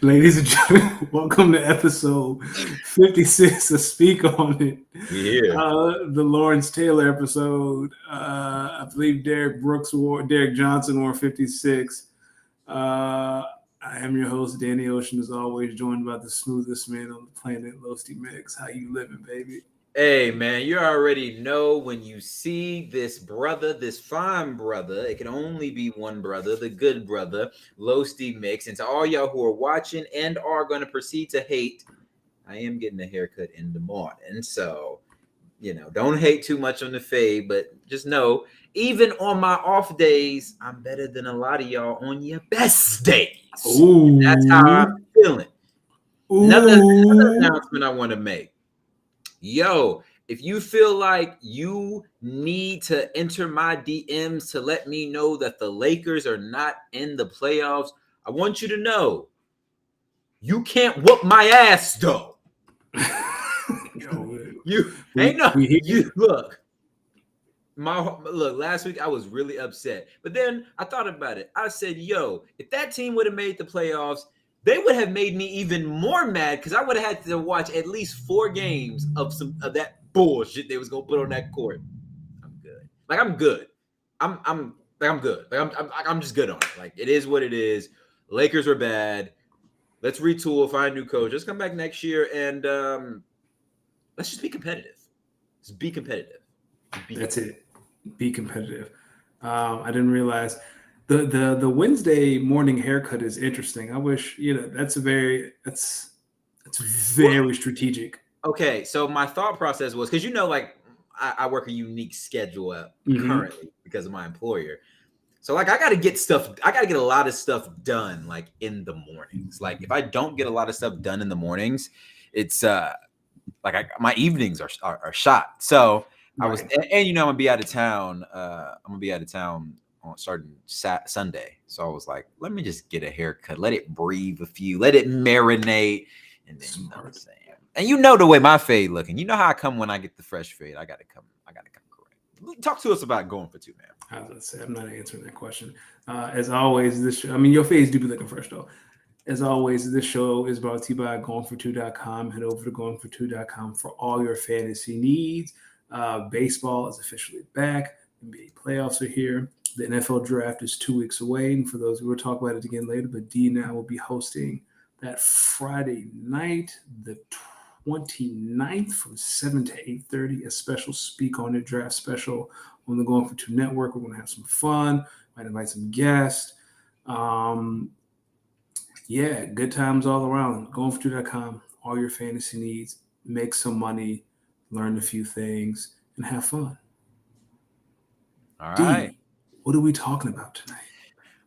Ladies and gentlemen, welcome to episode 56 of Speak On It. Yeah. The Lawrence Taylor episode. I believe Derek Johnson wore 56. I am your host, Danny Ocean, as always, joined by the smoothest man on the planet, Losty Mix. How you living, baby? Hey, man, you already know when you see this brother, this fine brother, it can only be one brother, the good brother, Losty Mix. And to all y'all who are watching and are going to proceed to hate, I am getting a haircut in the morning. So, don't hate too much on the fade, but just know, even on my off days, I'm better than a lot of y'all on your best days. Ooh. That's how I'm feeling. Another announcement I want to make. Yo, if you feel like you need to enter my DMs to let me know that the Lakers are not in the playoffs, I want you to know you can't whoop my ass though. Look. Last week I was really upset, but then I thought about it. I said, "Yo, if that team would have made the playoffs, they would have made me even more mad because I would have had to watch at least 4 games of that bullshit they was gonna put on that court." I'm good. I'm good. I'm good. I'm just good on it. Like, it is what it is. Lakers are bad. Let's retool, find a new coach. Let's come back next year and let's just be competitive. Just be competitive. That's it. Be competitive. I didn't realize the Wednesday morning haircut is interesting. I wish that's very strategic. Okay, so my thought process was because I work a unique schedule currently because of my employer. So I got to get a lot of stuff done like in the mornings. Like, if I don't get a lot of stuff done in the mornings, it's my evenings are shot. So I was, and I'm gonna be out of town. On starting Sunday. So I was like, let me just get a haircut, let it breathe a few, let it marinate, and then you know what I'm saying. And you know the way my fade looking. You know how I come when I get the fresh fade. I gotta come correct. Talk to us about going for 2, man. I was gonna say, I'm not answering that question. As always, your fades do be looking fresh though. As always, this show is brought to you by goingfor2.com. Head over to goingfor2.com for all your fantasy needs. Baseball is officially back. NBA playoffs are here. The NFL draft is 2 weeks away. And for those, we'll talk about it again later, but D now will be hosting that Friday night, the 29th from 7 to 8:30, a special Speak On It draft special on the Going For Two network. We're going to have some fun. Might invite some guests. Yeah, good times all around. Goingfor2.com, all your fantasy needs. Make some money, learn a few things, and have fun. All right. D, what are we talking about tonight?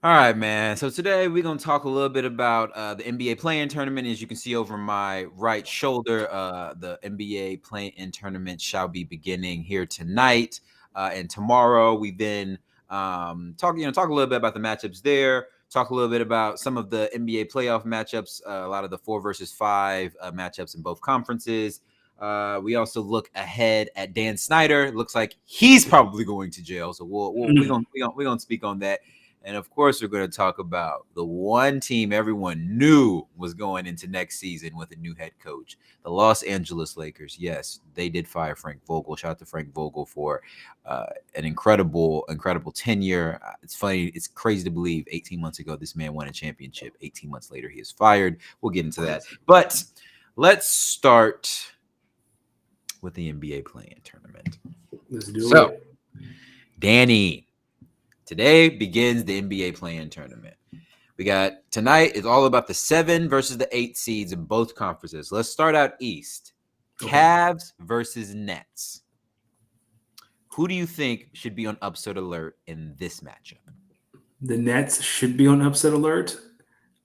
All right, man. So today we're going to talk a little bit about the NBA play-in tournament. As you can see over my right shoulder, the NBA play-in tournament shall be beginning here tonight and tomorrow. We then talk a little bit about the matchups there. Talk a little bit about some of the NBA playoff matchups, a lot of the 4 versus 5 matchups in both conferences. We also look ahead at Dan Snyder. Looks like he's probably going to jail, so we're gonna speak on that. And of course, we're going to talk about the one team everyone knew was going into next season with a new head coach, the Los Angeles Lakers. Yes, they did fire Frank Vogel. Shout out to Frank Vogel for an incredible tenure. It's funny. It's crazy to believe 18 months ago, this man won a championship. 18 months later, he is fired. We'll get into that. But let's start with the NBA play-in tournament. Let's do it. Danny. Today begins the NBA play-in tournament. We got tonight is all about the 7 versus the 8 seeds in both conferences. Let's start out East. Okay. Cavs versus Nets. Who do you think should be on upset alert in this matchup? The Nets should be on upset alert.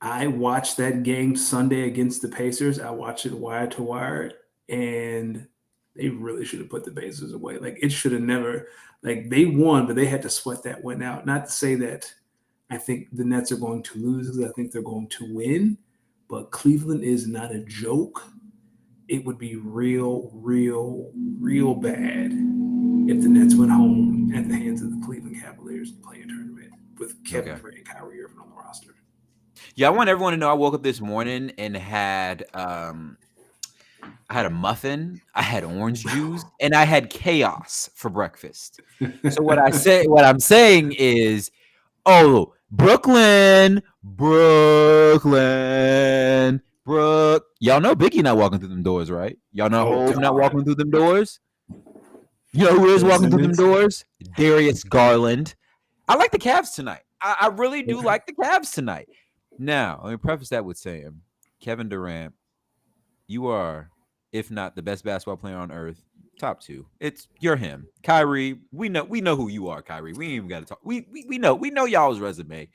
I watched that game Sunday against the Pacers. I watched it wire to wire, and they really should have put the Pacers away. Like, it should have never. Like, they won, but they had to sweat that one out. Not to say that I think the Nets are going to lose. I think they're going to win. But Cleveland is not a joke. It would be real, real, real bad if the Nets went home at the hands of the Cleveland Cavaliers in the play-in tournament with Kevin Durant and Kyrie Irving on the roster. Yeah, I want everyone to know I woke up this morning and had I had a muffin, I had orange juice, and I had chaos for breakfast. So what I'm saying is, oh, Brooklyn, y'all know Biggie not walking through them doors, right? Y'all know Oh Hove not God, walking through them doors. You know who is Ben walking through them Simmons. doors? Darius Garland. I like the Cavs tonight. I really do Okay. like the Cavs tonight. Now, let me preface that with saying, Kevin Durant, you are, if not the best basketball player on earth, top two. You're him. Kyrie, we know who you are, Kyrie. We ain't even got to talk. We know y'all's resume.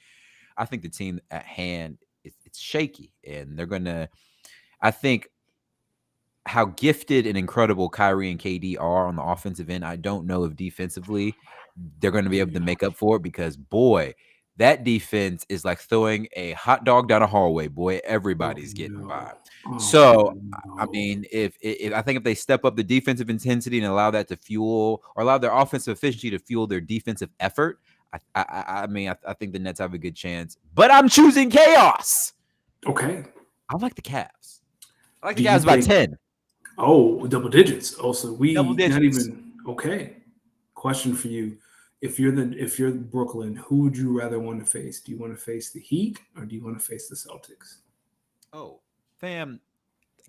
I think the team at hand it's shaky, and they're gonna. I think how gifted and incredible Kyrie and KD are on the offensive end. I don't know if defensively they're going to be able to make up for it because boy, that defense is like throwing a hot dog down a hallway. Boy, Oh everybody's getting by. no. Oh So, I no. mean, if I think if they step up the defensive intensity and allow that to fuel or allow their offensive efficiency to fuel their defensive effort, I think the Nets have a good chance. But I'm choosing chaos. Okay. I like the Cavs. I like Do the you Cavs by think? 10. Oh, double digits. Also, Double we not digits. even okay. Question for you: if you're Brooklyn, who would you rather want to face? Do you want to face the Heat or do you want to face the Celtics? Oh, fam.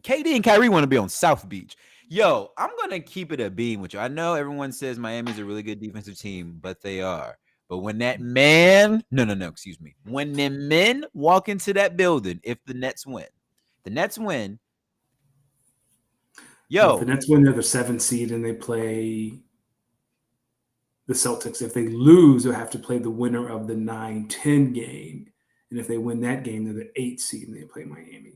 KD and Kyrie want to be on South Beach. Yo, I'm going to keep it a beam with you. I know everyone says Miami's a really good defensive team, but they are. But when that man, no, excuse me. When the men walk into that building, if the Nets win, Well, if the yo, Nets win, they're the seventh seed and they play the Celtics. If they lose, they'll have to play the winner of the 9-10 game. And if they win that game, they're the eighth seed and they play Miami.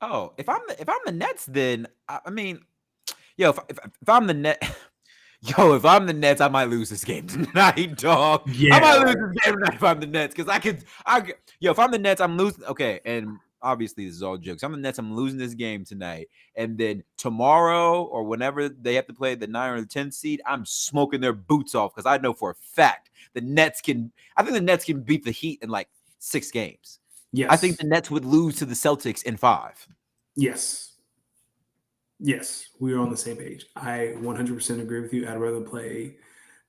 oh, if I'm the Nets, then I mean, yo, if I'm the net. Yo, if I'm the Nets, I might lose this game tonight, dog. I Yeah, might lose like this game tonight if I'm the Nets because yo, if I'm the Nets, I'm losing. Okay, and obviously this is all jokes. I'm the Nets. I'm losing this game tonight, and then tomorrow or whenever they have to play the 9 or the 10 seed, I'm smoking their boots off because I know for a fact the Nets can. I think the Nets can beat the Heat in like 6 games. I think yes, the Nets would lose to the Celtics in 5. yes. Yes, we are on the same page. I 100% agree with you. I'd rather play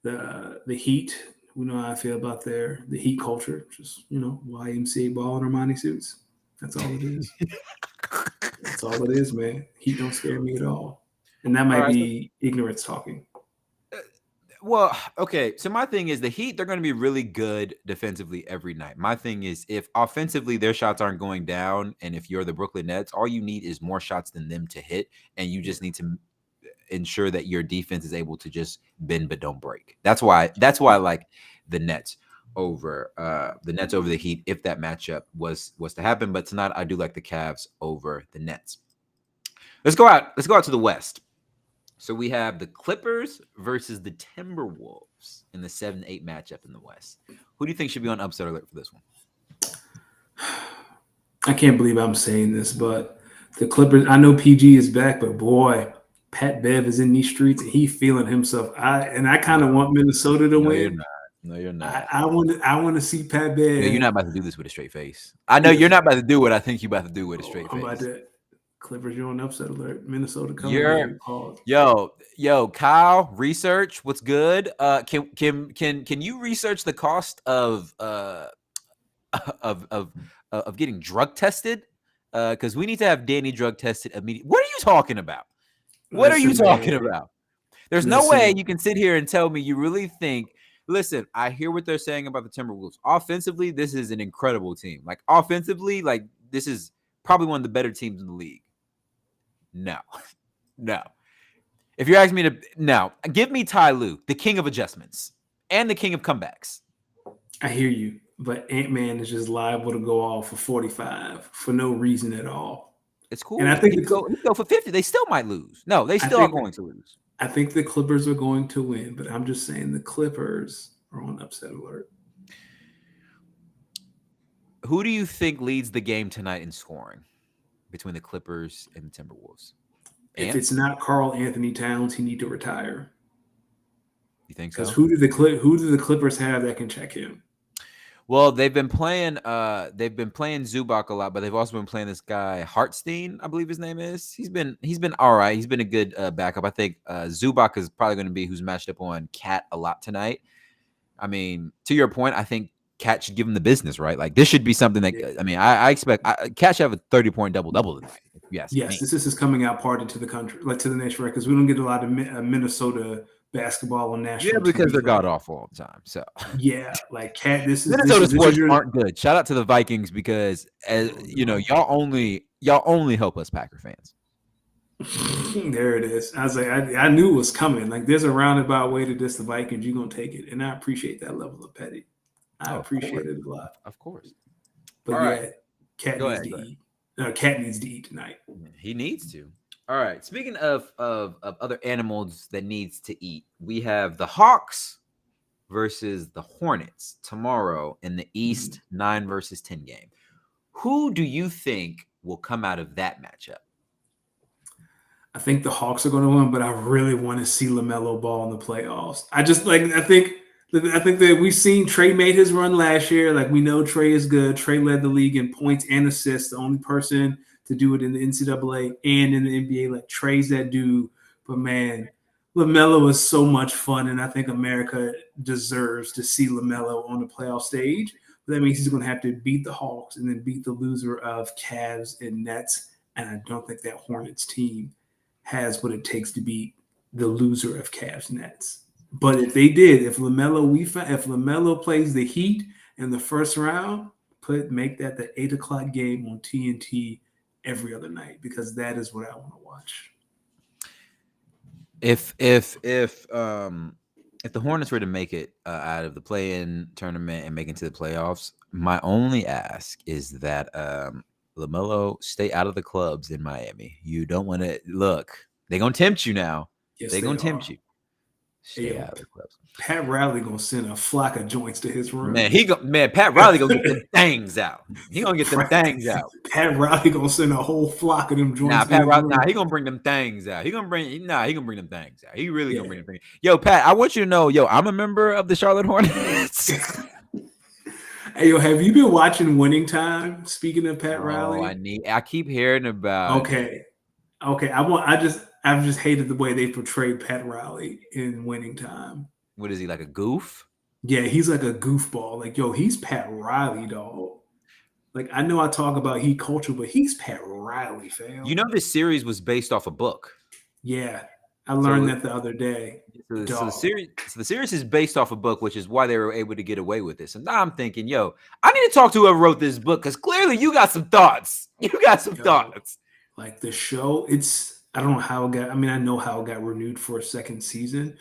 the Heat. We know how I feel about the Heat culture. Just YMCA ball and Armani suits. That's all it is. That's all it is, man. Heat don't scare me at all. And that All might right. be ignorance talking. Well, okay. So my thing is the Heat, they're going to be really good defensively every night. My thing is if offensively their shots aren't going down, and if you're the Brooklyn Nets, all you need is more shots than them to hit, and you Yeah. just need to ensure that your defense is able to just bend but don't break. That's why I like the Nets over the Heat if that matchup was to happen. But tonight I do like the Cavs over the Nets. Let's go out to the West. So we have the Clippers versus the Timberwolves in the 7-8 matchup in the West. Who do you think should be on upset alert for this one? I can't believe I'm saying this, but the Clippers, I know PG is back, but boy, Pat Bev is in these streets and he feeling himself. I kind No, of want Minnesota to no, you're win. not. No, you're I, not. I want to I want to see Pat Yo, you're Bev. not about to do this with a straight face. I know you're Listen, not about to do what I think you're about to do with a oh, straight I'm about face. to Clippers. You're on upset alert. Minnesota coming, You're baby. Pause. yo, Kyle, research. What's good? Can you research the cost of of getting drug tested? Because we need to have Danny drug tested immediately. What are you talking about? What are you Listen, talking man. about? There's no way Listen. you can sit here and tell me you really think. Listen, I hear what they're saying about the Timberwolves. Offensively, this is an incredible team. Like offensively, like this is probably one of the better teams in the league. No, no. If you're asking me to now, give me Ty Lue, the king of adjustments and the king of comebacks. I hear you, but Ant-Man is just liable to go off for 45 for no reason at all. It's And I cool. think He can go for 50. They still might lose. No, they I still are think going to lose. I think the Clippers are going to win, but I'm just saying the Clippers are on upset alert. Who do you think leads the game tonight in scoring between the Clippers and the Timberwolves? If Ant, it's not Carl Anthony Towns, he need to retire. you think Because so? who do the Clippers have that can check him? Well, they've been playing Zubac a lot, but they've also been playing this guy Hartstein, I believe his name is. He's been all right. He's been a good backup. I think Zubac is probably going to be who's matched up on Cat a lot tonight. I mean, to your point, I think Cat should give him the business, right? Like this should be something that I mean, I expect Cat should have a 30-point double tonight. Yes, this is coming out party to the country, like to the nation, right? Because we don't get a lot of Minnesota basketball on national. Because TV, they're god awful all the time. So like Cat, Minnesota sports aren't good. Shout out to the Vikings because y'all only help us Packer fans. There it is. I was like, I knew it was coming. Like there's a roundabout way to diss the Vikings. You're gonna take it, and I appreciate that level of petty. I appreciate it a lot. Of course. But all right. Cat needs to eat. Cat needs to eat tonight. He needs to. All right. Speaking of other animals that needs to eat, we have the Hawks versus the Hornets tomorrow in the East 9 versus 10 game. Who do you think will come out of that matchup? I think the Hawks are going to win, but I really want to see LaMelo Ball in the playoffs. I think that we've seen Trey made his run last year. Like we know Trey is good. Trey led the league in points and assists, the only person to do it in the NCAA and in the NBA. Like Trey's that dude. But man, LaMelo is so much fun, and I think America deserves to see LaMelo on the playoff stage. But that means he's going to have to beat the Hawks and then beat the loser of Cavs and Nets. And I don't think that Hornets team has what it takes to beat the loser of Cavs Nets. But if they did, if LaMelo plays the Heat in the first round, make that the 8:00 game on TNT every other night, because that is what I want to watch. If the Hornets were to make it out of the play-in tournament and make it to the playoffs, my only ask is that LaMelo stay out of the clubs in Miami. You don't want to look. They're gonna tempt you now. Yes, they're gonna tempt you. Stay out of the clubs. Pat Riley gonna send a flock of joints to his room. Pat Riley gonna get them things out. He gonna get them things out. Pat Riley gonna send a whole flock of them joints. He gonna bring them things out. He gonna bring them things out. He really gonna bring them things. Yo, Pat, I want you to know, I'm a member of the Charlotte Hornets. Hey, have you been watching Winning Time? Speaking of Pat Riley, I keep hearing about. Okay. I've just hated the way they portrayed Pat Riley in Winning Time. What is he, like a goof? Yeah, he's like a goofball. Like, he's Pat Riley, dog. Like, I know I talk about Heat culture, but he's Pat Riley, fam. You know, this series was based off a book. Yeah, I learned that the other day. So the series is based off a book, which is why they were able to get away with this. And now I'm thinking, I need to talk to whoever wrote this book, because clearly you got some thoughts. Thoughts. Like the show, I don't know how it got. I mean, I know how it got renewed for a second season,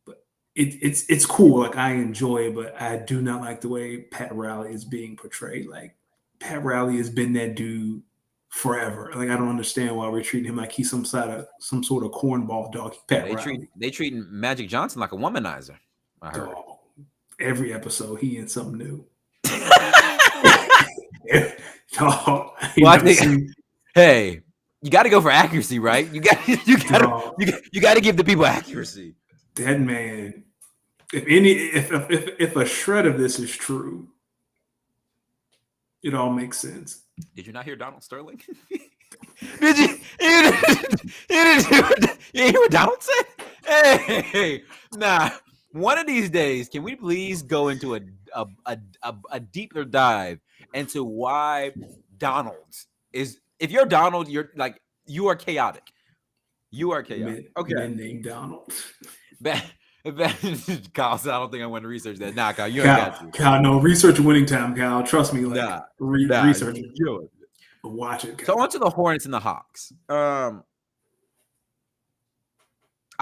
but it's cool. Like I enjoy it, but I do not like the way Pat Riley is being portrayed. Like Pat Riley has been that dude forever. Like I don't understand why we're treating him like he's some sort of cornball dog. They treat Magic Johnson like a womanizer. I heard. Dog. Every episode he in something new. Dog, hey, you got to go for accuracy, right? You got to give the people accuracy. That man, if a shred of this is true, it all makes sense. Did you not hear Donald Sterling? Did you hear what Donald said? Hey, nah. One of these days, can we please go into a deeper dive into why Donald is? If you're Donald, you are chaotic. You are chaotic. Okay. Man named Donald. Kyle said, I don't think I want to research that. Nah, Kyle, you ain't got to. Kyle, no, research Winning Time, Kyle. Trust me. Research it. Watch it, Kyle. So on to the Hornets and the Hawks. I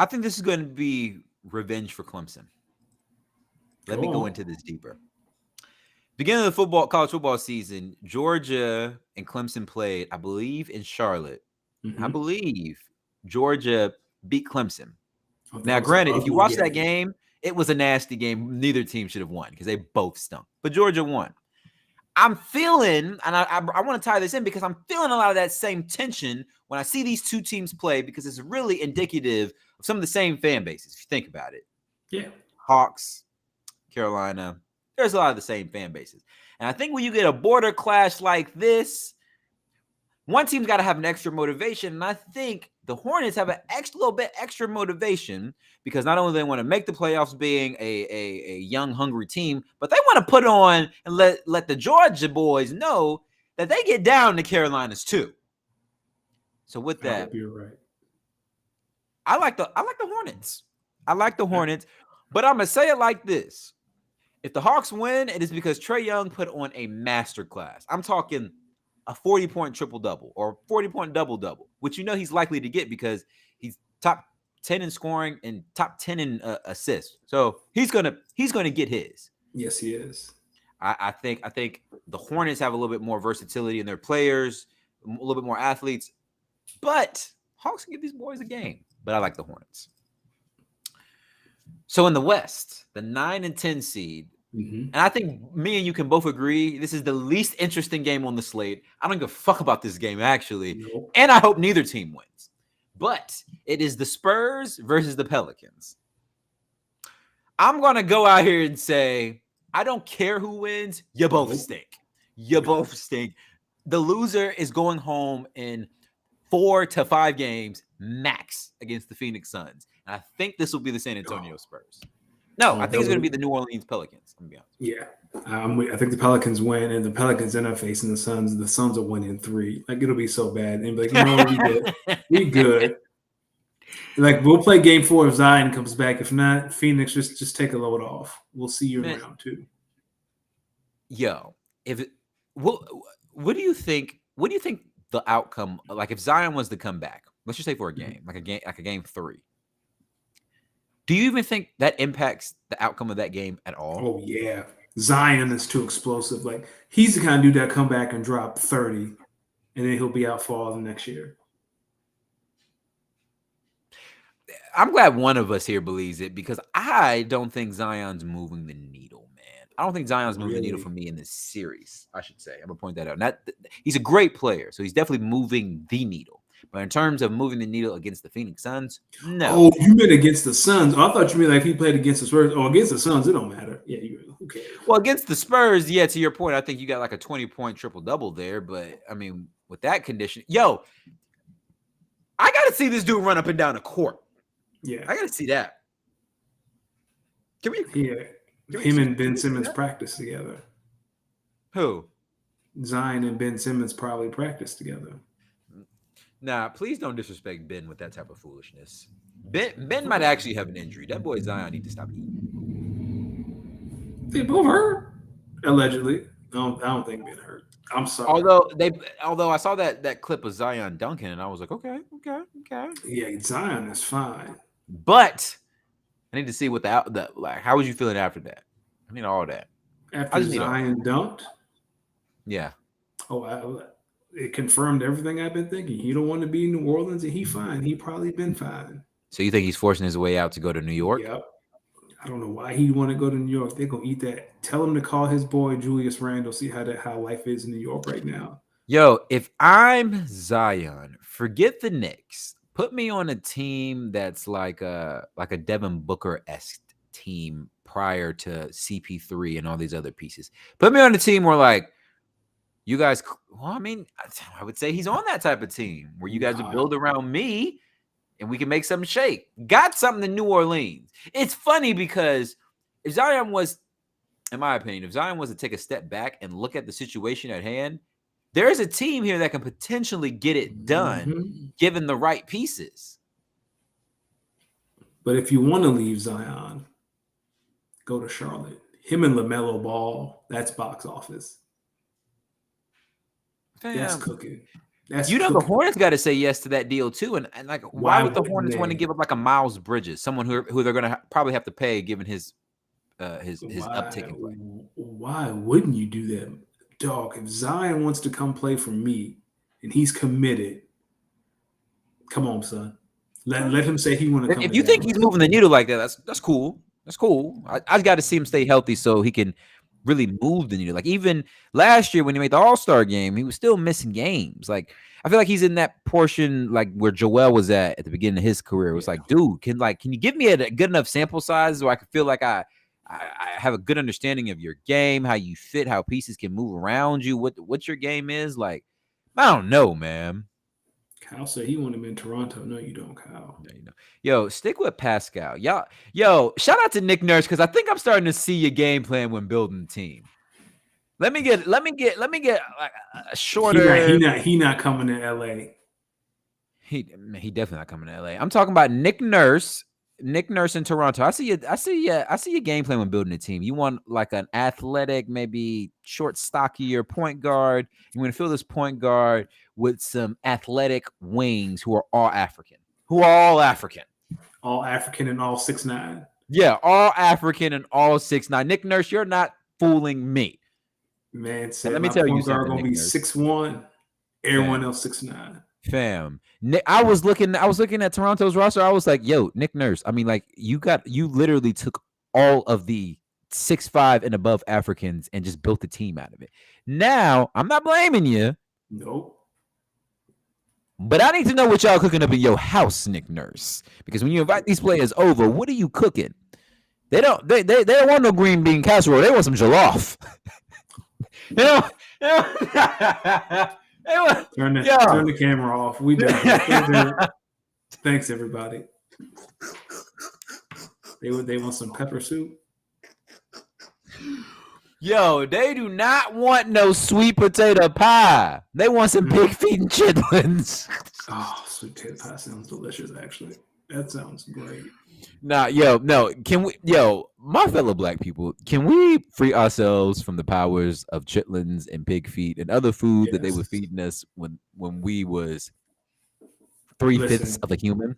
think this is going to be revenge for Clemson. Let me go into this deeper. Beginning of the college football season, Georgia and Clemson played, I believe, in Charlotte. Mm-hmm. I believe Georgia beat Clemson. Now, granted, if you watch that game, it was a nasty game. Neither team should have won because they both stunk. But Georgia won. I'm feeling, and I want to tie this in because I'm feeling a lot of that same tension when I see these two teams play, because it's really indicative of some of the same fan bases, if you think about it. Yeah. Hawks, Carolina, there's a lot of the same fan bases. And I think when you get a border clash like this, one team's got to have an extra motivation. And I think the Hornets have a little bit extra motivation because not only do they want to make the playoffs being a young, hungry team, but they want to put on and let the Georgia boys know that they get down to Carolinas too. So with that, I hope you're right. I like the Hornets. I like the Hornets, but I'm gonna say it like this: if the Hawks win, it is because Trae Young put on a masterclass. I'm talking a 40-point triple-double or 40-point double-double, which you know he's likely to get because he's top 10 in scoring and top 10 in assists. So he's gonna get his. Yes, he is. I think the Hornets have a little bit more versatility in their players, a little bit more athletes, but Hawks can give these boys a game. But I like the Hornets. So in the West, the 9 and 10 seed. And I think me and you can both agree this is the least interesting game on the slate. I don't give a fuck about this game, actually. Nope. And I hope neither team wins. But it is the Spurs versus the Pelicans. I'm going to go out here and say, I don't care who wins. You both stink. You both stink. The loser is going home in 4 to 5 games max against the Phoenix Suns. And I think this will be the San Antonio Spurs. No, I think it's going to be the New Orleans Pelicans. I'm gonna be honest. Yeah, I think the Pelicans win, and the Pelicans end up facing the Suns. The Suns will win in 3. Like it'll be so bad, and be like, no, we good, we good. Like we'll play Game 4 if Zion comes back. If not, Phoenix just take a load off. We'll see you in round 2. Yo, what do you think? What do you think the outcome? Like if Zion was to come back, let's just say for a game, like a game 3. Do you even think that impacts the outcome of that game at all? Oh, yeah. Zion is too explosive. Like, he's the kind of dude that come back and drop 30, and then he'll be out for all the next year. I'm glad one of us here believes it because I don't think Zion's moving the needle, man. I don't think Zion's moving the needle for me in this series, I should say. I'm going to point that out. He's a great player, so he's definitely moving the needle. But in terms of moving the needle against the Phoenix Suns, no. Oh, you meant against the Suns. Oh, I thought you meant like he played against the Spurs. Oh, against the Suns, it don't matter. Yeah, who cares? Well, against the Spurs, yeah, to your point, I think you got like a 20-point triple-double there. But, I mean, with that condition, yo, I got to see this dude run up and down the court. Yeah. I got to see that. Can we? Yeah. Him and Ben Simmons practice together. Who? Zion and Ben Simmons probably practice together. Nah, please don't disrespect Ben with that type of foolishness. Ben might actually have an injury. That boy Zion need to stop eating. They both hurt, allegedly. I don't think Ben hurt. I'm sorry. Although I saw that clip of Zion dunking, and I was like, okay. Yeah, Zion is fine. But I need to see what like. How was you feeling after that? I mean, all that. After Zion dunked? Yeah. Oh, it confirmed everything I've been thinking. He don't want to be in New Orleans, and he fine. He probably been fine. So you think he's forcing his way out to go to New York? Yep. I don't know why he want to go to New York. They're gonna eat that. Tell him to call his boy Julius Randle. See how life is in New York right now. Yo, if I'm Zion, forget the Knicks. Put me on a team that's like a Devin Booker-esque team prior to CP3 and all these other pieces. Put me on a team where like you guys, well, I mean, I would say he's on that type of team where you guys would build around me and we can make something shake. Got something in New Orleans. It's funny because if Zion was, in my opinion, if Zion was to take a step back and look at the situation at hand, there is a team here that can potentially get it done given the right pieces. But if you want to leave Zion, go to Charlotte. Him and LaMelo Ball, that's box office. Damn. That's cooking. The Hornets got to say yes to that deal too. And like, why would the Hornets want to give up like a Miles Bridges, someone who they're going to probably have to pay given his uptick in play? Why wouldn't you do that, dog? If Zion wants to come play for me and he's committed, come on, son. Let him say he want to come. If you think he's moving the needle like that, that's cool. That's cool. I got to see him stay healthy so he can really move the needle. Like even last year when he made the All-Star game, he was still missing games. Like I feel like he's in that portion like where Joel was at the beginning of his career. It was like, dude, can you give me a good enough sample size so I can feel like I I have a good understanding of your game, how you fit, how pieces can move around you, what your game is. Like, I don't know, man. Kyle said he wanted him in Toronto. No, you don't, Kyle. No, you know. Yo, stick with Pascal. Yo, shout out to Nick Nurse because I think I'm starting to see your game plan when building the team. Let me get like a shorter. He not coming to LA. He definitely not coming to LA. I'm talking about Nick Nurse. Nick Nurse in Toronto. I see your game plan when building a team. You want like an athletic, maybe short, stockier point guard. You want to fill this point guard with some athletic wings who are all African. All African and all 6'9". Yeah, all African and all 6'9". Nick Nurse, you're not fooling me. Man, said let me tell you something. Gonna be 6'1". Everyone else 6'9". Fam, Nick, I was looking at Toronto's roster. I was like, yo, Nick Nurse. I mean, like, you literally took all of the 6'5" and above Africans and just built the team out of it. Now, I'm not blaming you. Nope. But I need to know what y'all cooking up in your house, Nick Nurse. Because when you invite these players over, what are you cooking? They don't want no green bean casserole. They want some jollof. Turn the camera off. We done. Thanks, everybody. They want some pepper soup. Yo, they do not want no sweet potato pie. They want some pig feet and chitlins. Oh, sweet potato pie sounds delicious, actually. That sounds great. Nah, can we, my fellow black people, can we free ourselves from the powers of chitlins and pig feet and other food that they were feeding us when we was 3/5 of a human?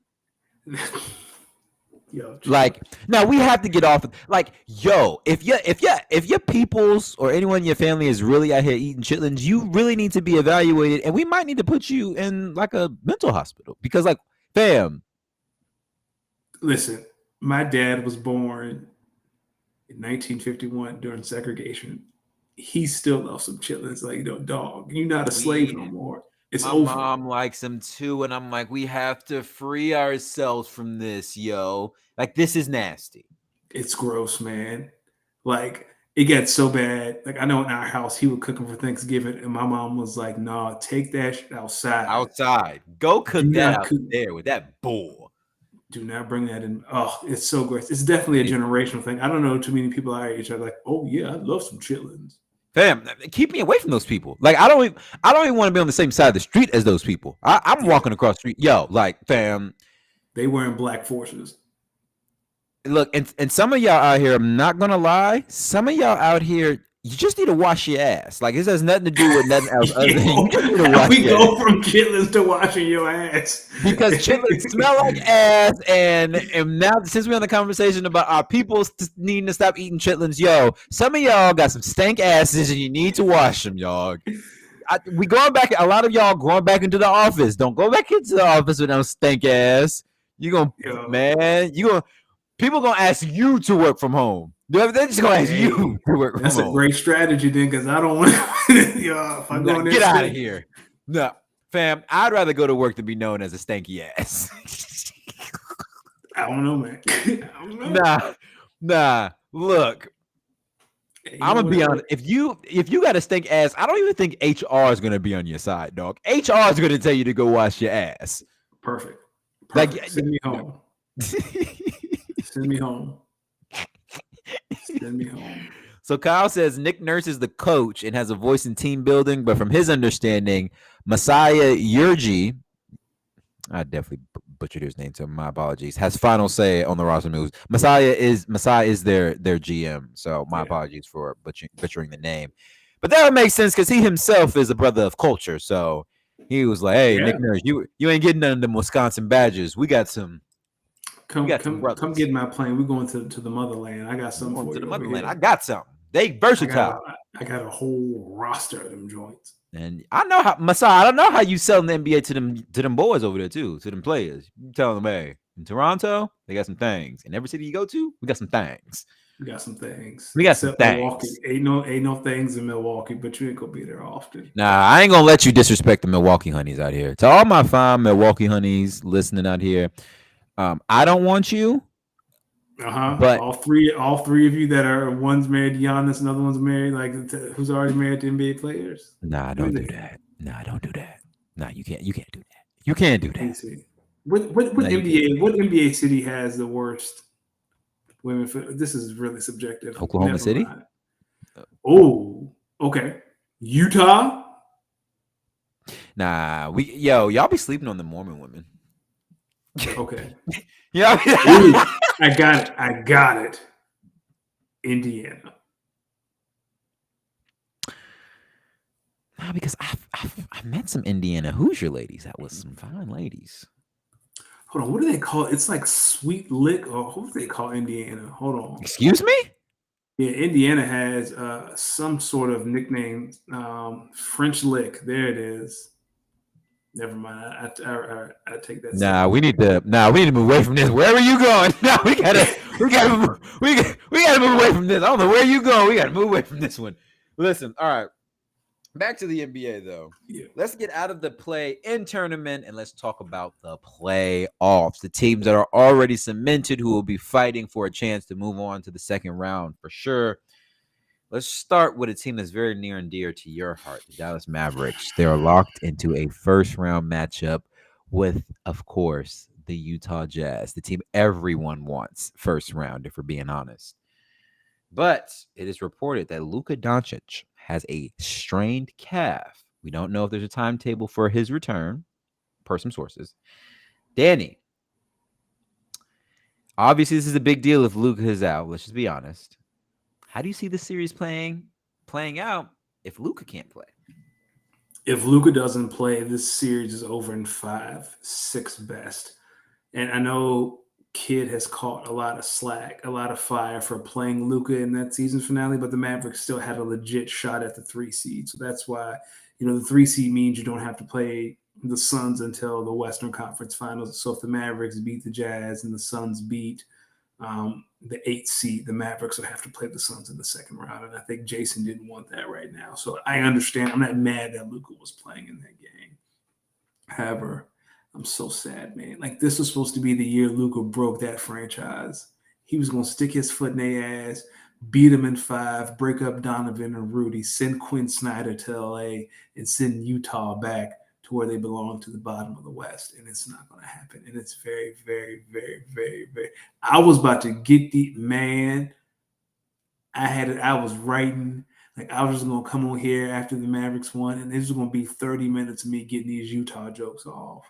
Like, now we have to get off. Like, if your peoples or anyone in your family is really out here eating chitlins, you really need to be evaluated, and we might need to put you in like a mental hospital because, like, fam. Listen, my dad was born in 1951 during segregation. He still loves some chitlins. Like, dog, you're not a slave no more. It's over. My mom likes them too, and I'm like, we have to free ourselves from this, yo. Like, this is nasty. It's gross, man. Like, it gets so bad. Like, I know in our house, he would cook them for Thanksgiving, and my mom was like, "Nah, take that shit outside. Go cook that out there with that bull. Do not bring that in." Oh, it's so gross. It's definitely a generational thing. I don't know too many people out here each other like, "Oh yeah, I love some chitlins." Fam, keep me away from those people. Like, I don't even want to be on the same side of the street as those people. I'm walking across the street. Yo, like, fam. They wearing black forces. Look, and some of y'all out here, I'm not going to lie, some of y'all out here, you just need to wash your ass. Like, this has nothing to do with nothing else. Other than you just need to wash we go from chitlins to washing your ass. Because chitlins smell like ass, and now since we're on the conversation about our people needing to stop eating chitlins, yo, some of y'all got some stank asses, and you need to wash them, y'all. We going back. A lot of y'all going back into the office. Don't go back into the office with no stank ass. People gonna ask you to work from home. They're just gonna ask you to work from home. That's a great strategy, then, because I don't want to. Get out of here. No, fam. I'd rather go to work than be known as a stanky ass. I don't know, man. I don't know. Nah. Look, I'm gonna be honest. If you got a stink ass, I don't even think HR is gonna be on your side, dog. HR is gonna tell you to go wash your ass. Perfect. Like, send me home. Send me home. Send me home. So Kyle says Nick Nurse is the coach and has a voice in team building, but from his understanding, Messiah Yurji, I definitely butchered his name, so my apologies, has final say on the roster moves. Messiah is their GM, so my apologies for butchering the name. But that would make sense because he himself is a brother of culture, so he was like, "Hey, Nick Nurse, you ain't getting none of them Wisconsin Badgers. We got some." Come get my plane. We're going to the motherland. I got something for you. To the motherland. I got something. They versatile. I got a whole roster of them joints. And I know how Messiah. I don't know how you selling the NBA to them boys over there too, to them players. You tell them, hey, in Toronto, they got some things. In every city you go to, we got some things. We got some things. Milwaukee. Ain't no things in Milwaukee, but you ain't gonna be there often. Nah, I ain't gonna let you disrespect the Milwaukee honeys out here. To all my fine Milwaukee honeys listening out here. I don't want you But All three of you that are one's married to Giannis, another one's married who's already married to NBA players. nah, Do don't do that. that. Nah, don't do that. Nah, you can't. You can't do that. You can't do Let me that. see. No, you can't. What NBA city has the worst women? This is really subjective. Oklahoma Never City. mind. Oh, okay. Utah. Nah, y'all be sleeping on the Mormon women. Okay. Yeah. Ooh, I got it. I got it. Indiana. Nah, because I've met some Indiana Hoosier ladies. That was some fine ladies. Hold on. What do they call it? It's like Sweet Lick, or what do they call Indiana? Hold on. Excuse me? Yeah, Indiana has some sort of nickname. French Lick. There it is. Never mind. I take that. Nah, we need to move away from this. Wherever you going? No, we gotta move away from this. I don't know where you going. We gotta move away from this one. Listen, all right. Back to the NBA though. Yeah. Let's get out of the play-in tournament and let's talk about the playoffs. The teams that are already cemented who will be fighting for a chance to move on to the second round for sure. Let's start with a team that's very near and dear to your heart, the Dallas Mavericks. They are locked into a first-round matchup with, of course, the Utah Jazz, the team everyone wants first round, if we're being honest. But it is reported that Luka Doncic has a strained calf. We don't know if there's a timetable for his return, per some sources. Danny, obviously this is a big deal if Luka is out. Let's just be honest. How do you see the series playing out if Luka can't play? If Luka doesn't play, this series is over in 5, 6 best. And I know Kid has caught a lot of slack, a lot of fire for playing Luka in that season finale, but the Mavericks still had a legit shot at the 3 seed. So that's why, the 3 seed means you don't have to play the Suns until the Western Conference Finals. So if the Mavericks beat the Jazz and the Suns beat the 8th seed, the Mavericks would have to play the Suns in the second round. And I think Jason didn't want that right now. So I understand. I'm not mad that Luka was playing in that game. However, I'm so sad, man. Like, this was supposed to be the year Luka broke that franchise. He was going to stick his foot in their ass, beat them in 5, break up Donovan and Rudy, send Quinn Snyder to LA, and send Utah back to where they belong, to the bottom of the West. And it's not going to happen. And it's very, very, very, very, very. I was about to get the man. I was writing. Like, I was just going to come on here after the Mavericks won, and this was going to be 30 minutes of me getting these Utah jokes off.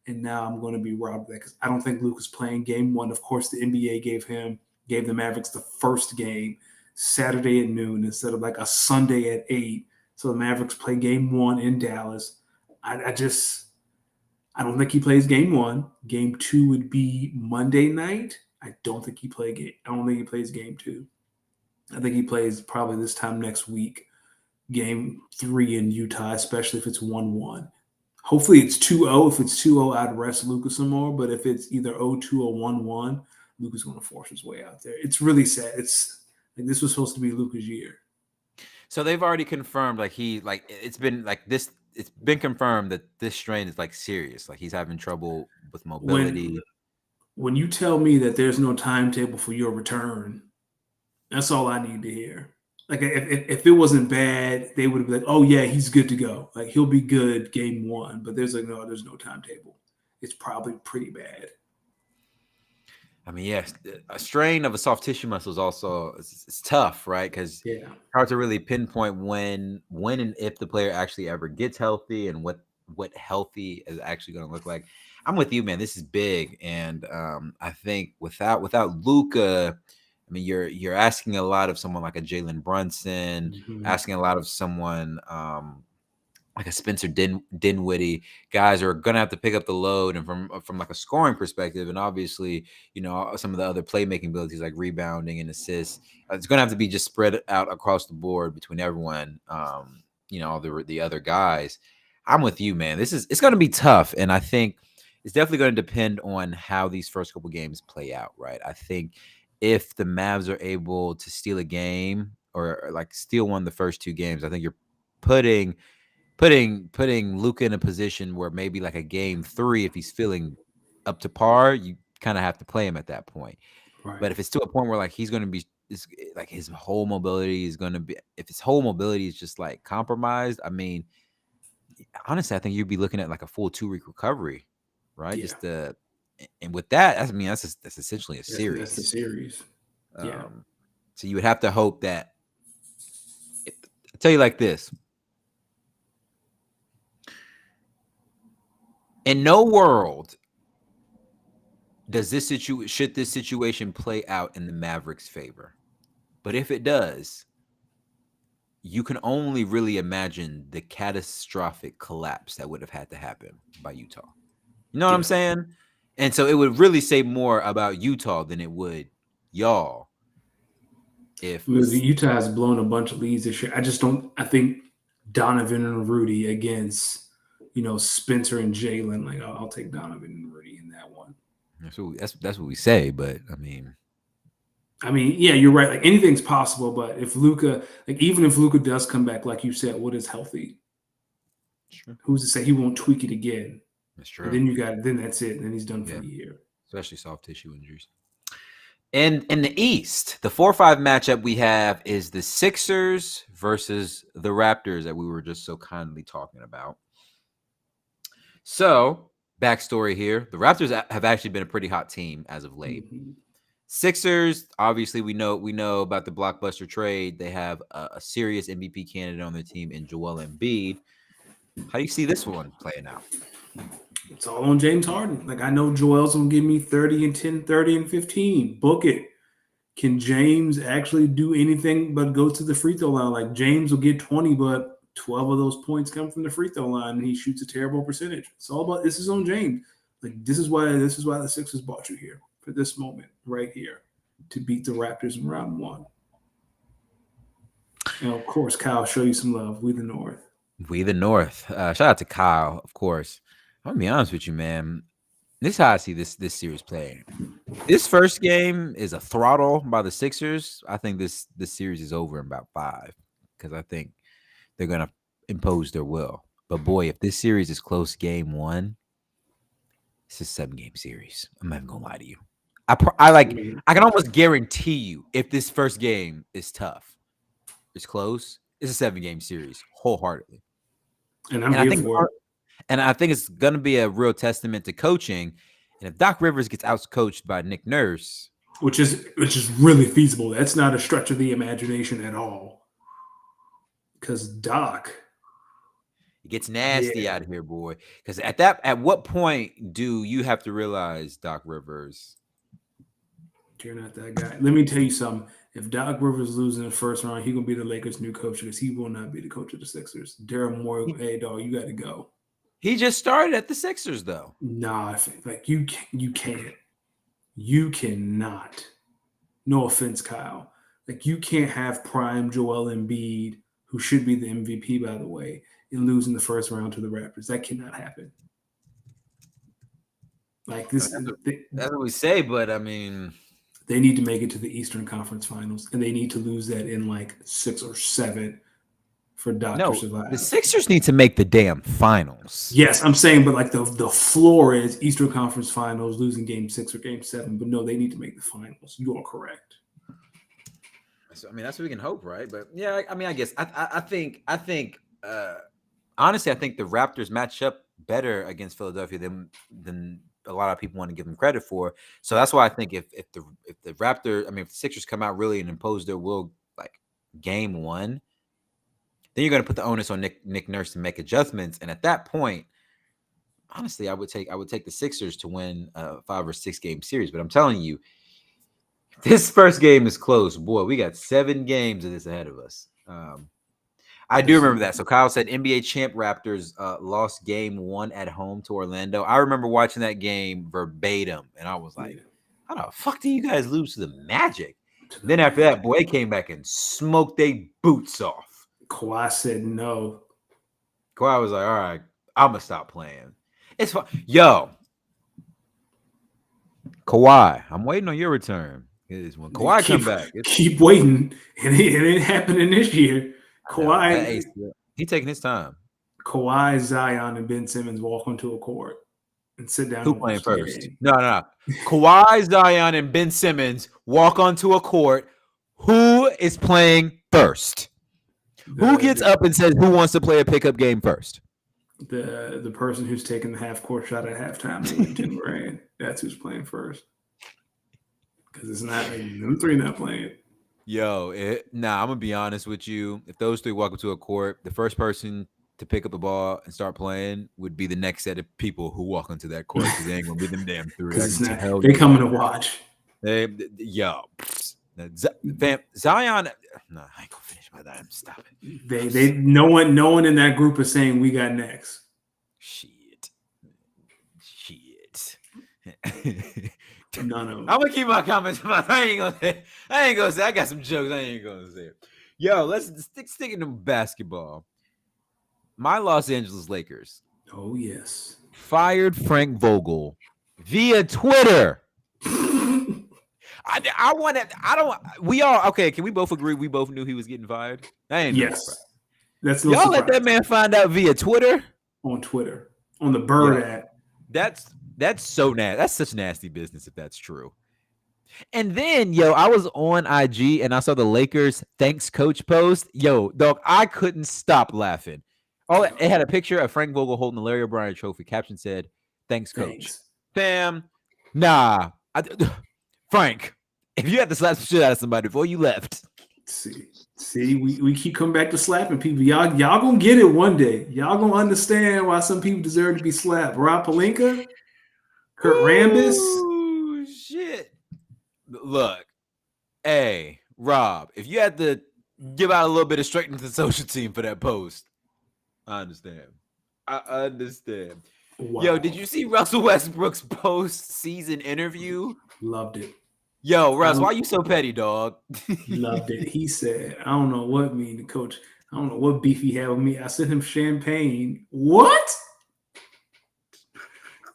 And now I'm going to be robbed of that because I don't think Luka's playing game 1. Of course, the NBA gave the Mavericks the first game Saturday at noon instead of like a Sunday at 8. So the Mavericks play game 1 in Dallas. I don't think he plays game 1. Game 2 would be Monday night. I don't think he plays game 2. I think he plays probably this time next week, game 3 in Utah, especially if it's 1-1. Hopefully it's 2-0. If it's 2-0, I'd rest Luka some more. But if it's either 0-2 or 1-1, Luka's going to force his way out there. It's really sad. It's like this was supposed to be Luka's year. So they've already confirmed, it's been confirmed that this strain is serious. Like, he's having trouble with mobility. When you tell me that there's no timetable for your return, that's all I need to hear. Like, if it wasn't bad, they would have been like, oh, yeah, he's good to go. Like, he'll be good game 1. But there's no timetable. It's probably pretty bad. I mean, yes, a strain of a soft tissue muscle is also it's tough, right? Because it's hard to really pinpoint when and if the player actually ever gets healthy and what healthy is actually going to look like. I'm with you, man. This is big, and I think without Luka, I mean, you're asking a lot of someone like a Jalen Brunson, asking a lot of someone like a Spencer Dinwiddie. Guys are gonna have to pick up the load, and from like a scoring perspective, and obviously, some of the other playmaking abilities like rebounding and assists, it's gonna have to be just spread out across the board between everyone. The other guys. I'm with you, man. It's gonna be tough, and I think it's definitely going to depend on how these first couple games play out, right? I think if the Mavs are able to steal a game or like steal one of the first 2 games, I think you're putting Luka in a position where maybe like a game 3, if he's feeling up to par, you kind of have to play him at that point. Right. But if it's to a point where like he's going to be, like his whole mobility is going to be, if his whole mobility is just like compromised, I mean, honestly, I think you'd be looking at like a full 2-week recovery, right? Yeah. Just and with that, I mean, that's essentially a series. That's the series. Yeah. So you would have to hope that. I'll tell you like this: in no world should this situation play out in the Mavericks' favor. But if it does, you can only really imagine the catastrophic collapse that would have had to happen by Utah. You know what I'm saying? And so it would really say more about Utah than it would y'all. If Utah has blown a bunch of leads this year, I think Donovan and Rudy against, Spencer and Jalen. Like, I'll take Donovan and Rudy in that one. That's what we say, but I mean, yeah, you're right. Like anything's possible, but if Luka, even if Luka does come back, like you said, what is healthy? Sure. Who's to say he won't tweak it again? That's true. And then that's it. And then he's done for the year. Especially soft tissue injuries. And in the East, the 4-5 matchup we have is the Sixers versus the Raptors that we were just so kindly talking about. So, backstory here: the Raptors have actually been a pretty hot team as of late. Mm-hmm. Sixers, obviously, we know about the blockbuster trade. They have a serious MVP candidate on their team in Joel Embiid. How do you see this one playing out? It's all on James Harden. Like, I know Joel's going to give me 30 and 10, 30 and 15. Book it. Can James actually do anything but go to the free throw line? Like, James will get 20, but 12 of those points come from the free throw line, and he shoots a terrible percentage. It's all about, this is on James. Like, this is why the Sixers brought you here, for this moment right here, to beat the Raptors in round one. And, of course, Kyle, show you some love. We the North. We the North. Shout out to Kyle, of course. I'm gonna be honest with you, man. This is how I see this series playing. This first game is a throttle by the Sixers. I think this series is over in about 5 because I think they're gonna impose their will. But boy, if this series is close game 1, it's a 7-game series. I'm not even gonna lie to you. I can almost guarantee you if this first game is tough, it's close, it's a 7-game series wholeheartedly. And I'm here for it. And I think it's going to be a real testament to coaching. And if Doc Rivers gets outcoached by Nick Nurse, which is really feasible, that's not a stretch of the imagination at all. Because Doc, it gets nasty out here, boy. Because at what point do you have to realize, Doc Rivers, you're not that guy? Let me tell you something. If Doc Rivers loses in the first round, he's gonna be the Lakers' new coach because he will not be the coach of the Sixers. Daryl Morey, hey dog, you got to go. He just started at the Sixers, though. Nah, like you can't. You cannot. No offense, Kyle. Like, you can't have prime Joel Embiid, who should be the MVP, by the way, and lose in the first round to the Raptors. That cannot happen. Like this, that's what we say, but I mean, they need to make it to the Eastern Conference Finals, and they need to lose that in like 6 or 7. For Doc to survive. The Sixers need to make the damn finals. Yes, I'm saying, but like the floor is Eastern Conference Finals, losing game 6 or game 7. But no, they need to make the finals. You are correct. So, I mean, that's what we can hope, right? But yeah, I mean, I guess I think honestly, I think the Raptors match up better against Philadelphia than a lot of people want to give them credit for. So that's why I think if the Sixers come out really and impose their will like game 1. Then you're going to put the onus on Nick Nurse to make adjustments, and at that point, honestly, I would take the Sixers to win a 5 or 6 game series. But I'm telling you, this first game is close. Boy, we got 7 games of this ahead of us. I do remember that. So Kyle said NBA champ Raptors lost game 1 at home to Orlando. I remember watching that game verbatim, and I was like, "How the fuck do you guys lose to the Magic?" Then after that, boy, they came back and smoked their boots off. Kawhi said no. Kawhi was like, all right, I'm going to stop playing. It's fun. Yo, Kawhi, I'm waiting on your return. When Kawhi come back. Keep waiting. It ain't happening this year. Kawhi. He taking his time. Kawhi, Zion, and Ben Simmons walk onto a court. and sit down Who and playing watch the first? game. No. Kawhi, Zion, and Ben Simmons walk onto a court. Who is playing first? Who gets up and says who wants to play a pickup game first? The person who's taking the half court shot at halftime to win 10 grand. That's who's playing first. Because it's not them three not playing. Yo, I'm gonna be honest with you. If those three walk up to a court, the first person to pick up the ball and start playing would be the next set of people who walk onto that court because they ain't gonna be them damn three. Because they coming to watch. Zion. No, I ain't gonna finish my time. Stop it. No one in that group is saying we got next. Shit. None of them. I'm gonna keep my comments. I ain't gonna say. I got some jokes. I ain't gonna say it. Yo, let's stick to basketball. My Los Angeles Lakers. Oh yes. Fired Frank Vogel via Twitter. Okay, can we both agree we both knew he was getting fired? Yes. That's no y'all surprise. Let that man find out via Twitter? On Twitter. On the Bird app. That's so nasty. That's such nasty business if that's true. And then, I was on IG and I saw the Lakers thanks coach post. Yo, dog, I couldn't stop laughing. It had a picture of Frank Vogel holding the Larry O'Brien trophy. Caption said, "Thanks, coach." Fam, nah. Frank, if you had to slap some shit out of somebody before you left. See, we keep coming back to slapping people. Y'all gonna get it one day. Y'all gonna understand why some people deserve to be slapped. Rob Pelinka, Kurt Rambis. Oh, shit. Look, hey, Rob, if you had to give out a little bit of straightening to the social team for that post, I understand. Wow. Yo, did you see Russell Westbrook's post-season interview? Loved it. Yo, Russ, why you so petty, dog? Loved it. He said, I don't know what the coach. I don't know what beef he had with me. I sent him champagne. What?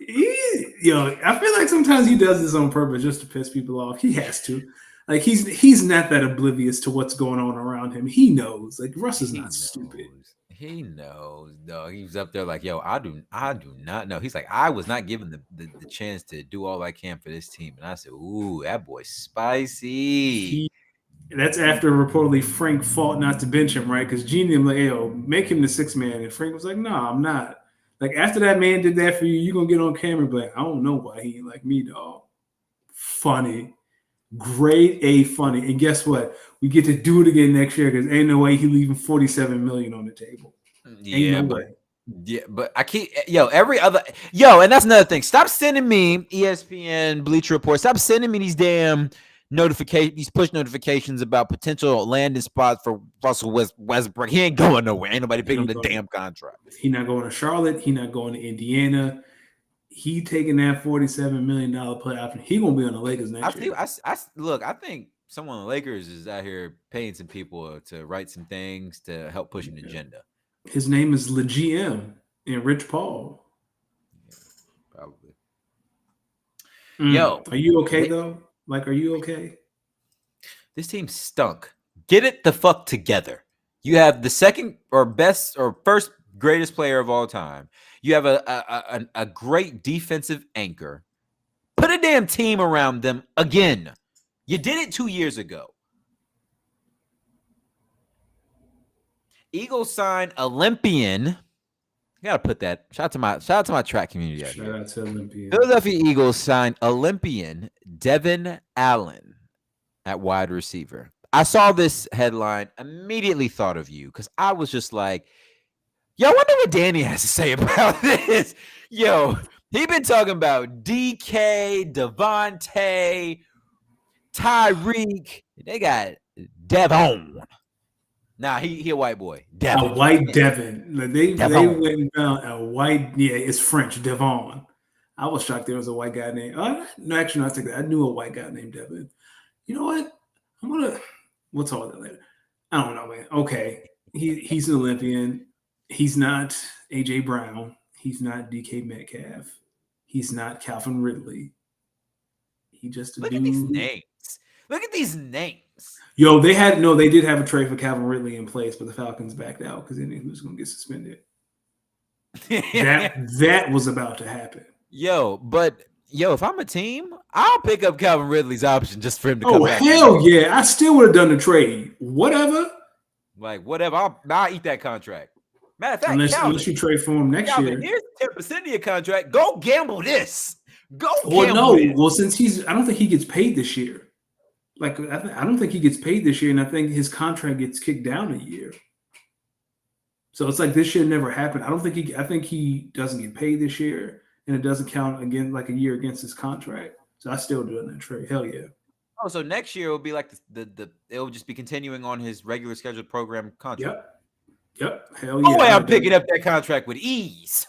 I feel like sometimes he does this on purpose just to piss people off. He has to. Like he's not that oblivious to what's going on around him. He knows. Like Russ is not stupid. He knows, dog. He was up there like, yo, I do not know. He's like, I was not given the chance to do all I can for this team. And I said, ooh, that boy's spicy. That's after reportedly Frank fought not to bench him, right? Because Genie was like, yo, make him the sixth man. And Frank was like, no, I'm not. Like after that man did that for you, you're gonna get on camera, but I don't know why he ain't like me, dog. Funny. Grade A funny. And guess what? We get to do it again next year because ain't no way he leaving $47 million on the table. But I keep and that's another thing. Stop sending me ESPN Bleacher Report. Stop sending me these damn these push notifications about potential landing spots for Russell Westbrook. He ain't going nowhere. Ain't nobody picking up the damn contract. He not going to Charlotte. He not going to Indiana. He taking that $47 million play option. He gonna be on the Lakers next year. I think someone on the Lakers is out here paying some people to write some things to help push an agenda. His name is Le GM and Rich Paul. Yeah, probably. Yo, are you okay though? Like, are you okay? This team stunk. Get it the fuck together. You have the second or best or first greatest player of all time. You have a great defensive anchor. Put a damn team around them again. You did it 2 years ago. Eagles signed Olympian. I gotta put that. Shout out to my track community. Shout out to Olympian. Philadelphia Eagles signed Olympian Devin Allen at wide receiver. I saw this headline, immediately thought of you because I was just like, yo, I wonder what Danny has to say about this. Yo, he been talking about DK, Devontae, Tyreek. They got Devon. Nah, he a white boy. Devon. A white Devon. They went and found a white. Yeah, it's French. Devon. I was shocked there was a white guy named. No, actually, not take that. I knew a white guy named Devon. You know what? We'll talk about that later. I don't know, man. Okay, he's an Olympian. He's not AJ Brown. He's not DK Metcalf. He's not Calvin Ridley. He just Look at these names. Look at these names. Yo, they did have a trade for Calvin Ridley in place, but the Falcons backed out because they knew he was going to get suspended. that was about to happen. if I'm a team, I'll pick up Calvin Ridley's option just for him to come Oh, back. hell yeah. I still would have done the trade. Whatever. Like, whatever. I'll eat that contract. Matter of fact, Unless you trade for him next year. here's 10% of your contract. Go gamble this. Well, no. Well, since I don't think he gets paid this year. Like, I don't think he gets paid this year, and I think his contract gets kicked down a year. So it's like this year never happened. I think he doesn't get paid this year, and it doesn't count again like a year against his contract. So I still do that trade. Hell yeah. Oh, so next year will be like it'll just be continuing on his regular scheduled program contract. Yep. Hell yeah. No way I'm picking up that contract with ease.